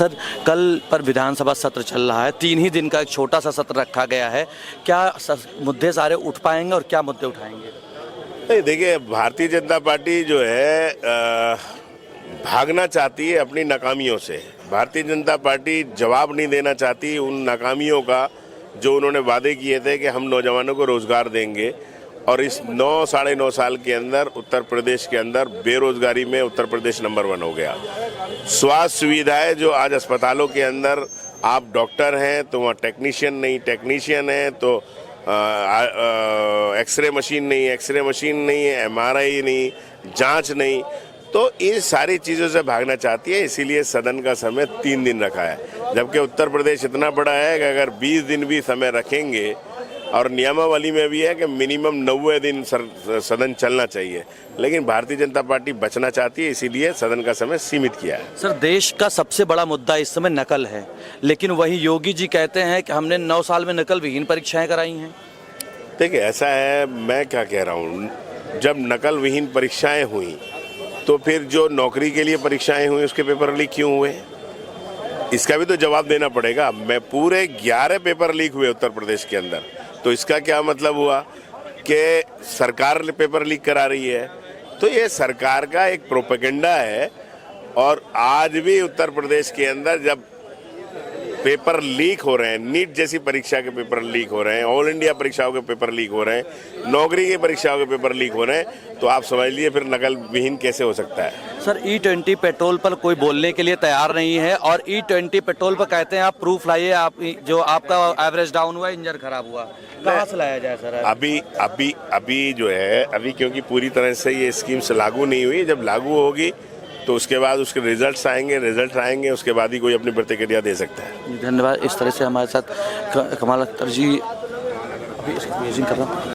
Sir, कल पर विधानसभा सत्र चल रहा है। 3 ही दिन का एक छोटा सा सत्र रखा गया है। क्या मुद्दे सारे उठ पाएंगे और क्या मुद्दे उठाएंगे? नहीं, देखिए, भारतीय जनता पार्टी जो है भागना चाहती है अपनी नाकामियों से। भारतीय जनता पार्टी जवाब नहीं देना चाहती उन नाकामियों का जो उन्होंने वादे किए थे कि हम नौजवानों को रोजगार देंगे। और इस 9-9.5 साल के अंदर उत्तर प्रदेश के अंदर बेरोजगारी में उत्तर प्रदेश नंबर 1 हो गया। स्वास्थ्य सुविधाएं जो आज अस्पतालों के अंदर आप डॉक्टर हैं तो वहाँ टेक्नीशियन है तो एक्सरे मशीन नहीं है, MRI नहीं, जांच नहीं, तो इन सारी चीज़ों से भागना चाहती है। इसीलिए सदन का समय 3 दिन रखा है, जबकि उत्तर प्रदेश इतना बड़ा है कि अगर 20 दिन भी समय रखेंगे, और नियमावली में भी है कि मिनिमम 90 दिन सदन चलना चाहिए, लेकिन भारतीय जनता पार्टी बचना चाहती है, इसीलिए सदन का समय सीमित किया है। सर, देश का सबसे बड़ा मुद्दा इस समय नकल है, लेकिन वही योगी जी कहते हैं कि हमने 9 साल में नकल विहीन परीक्षाएं कराई हैं। देखिए, ऐसा है, मैं क्या कह रहा हूँ, जब नकल विहीन परीक्षाएं हुई तो फिर जो नौकरी के लिए परीक्षाएं हुई उसके पेपर लीक क्यों हुए? इसका भी तो जवाब देना पड़ेगा। मैं पूरे 11 पेपर लीक हुए उत्तर प्रदेश के अंदर, तो इसका क्या मतलब हुआ कि सरकार पेपर लीक करा रही है? तो ये सरकार का एक प्रोपेगेंडा है। और आज भी उत्तर प्रदेश के अंदर जब पेपर लीक हो रहे हैं, नीट जैसी परीक्षा के पेपर लीक हो रहे हैं, ऑल इंडिया परीक्षाओं के पेपर लीक हो रहे हैं, नौकरी की परीक्षाओं के पेपर लीक हो रहे हैं, तो आप समझ लीजिए फिर नकल विहीन कैसे हो सकता है। सर, E20 पेट्रोल पर कोई बोलने के लिए तैयार नहीं है, और E20 पेट्रोल पर कहते हैं आप प्रूफ लाइए, आप जो आपका एवरेज डाउन हुआ, इंजन खराब हुआ, कहाँ से लाया जाए सर? अभी जो है, अभी क्योंकि पूरी तरह से ये स्कीम्स लागू नहीं हुई, जब लागू होगी तो उसके बाद उसके रिजल्ट आएंगे, उसके बाद ही कोई अपनी प्रतिक्रिया दे सकता है। धन्यवाद। इस तरह से हमारे साथ कमाल अख्तर जी अभी कर रहा हूँ।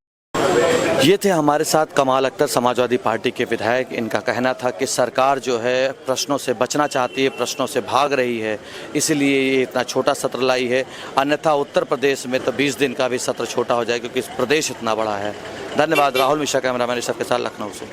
ये थे हमारे साथ कमाल अख्तर, समाजवादी पार्टी के विधायक। इनका कहना था कि सरकार जो है प्रश्नों से बचना चाहती है, प्रश्नों से भाग रही है, इसलिए ये इतना छोटा सत्र लाई है। अन्यथा उत्तर प्रदेश में तो 20 दिन का भी सत्र छोटा हो जाए, क्योंकि प्रदेश इतना बड़ा है। धन्यवाद। राहुल मिश्रा, कैमरामैन ऋषभ के साथ, लखनऊ से।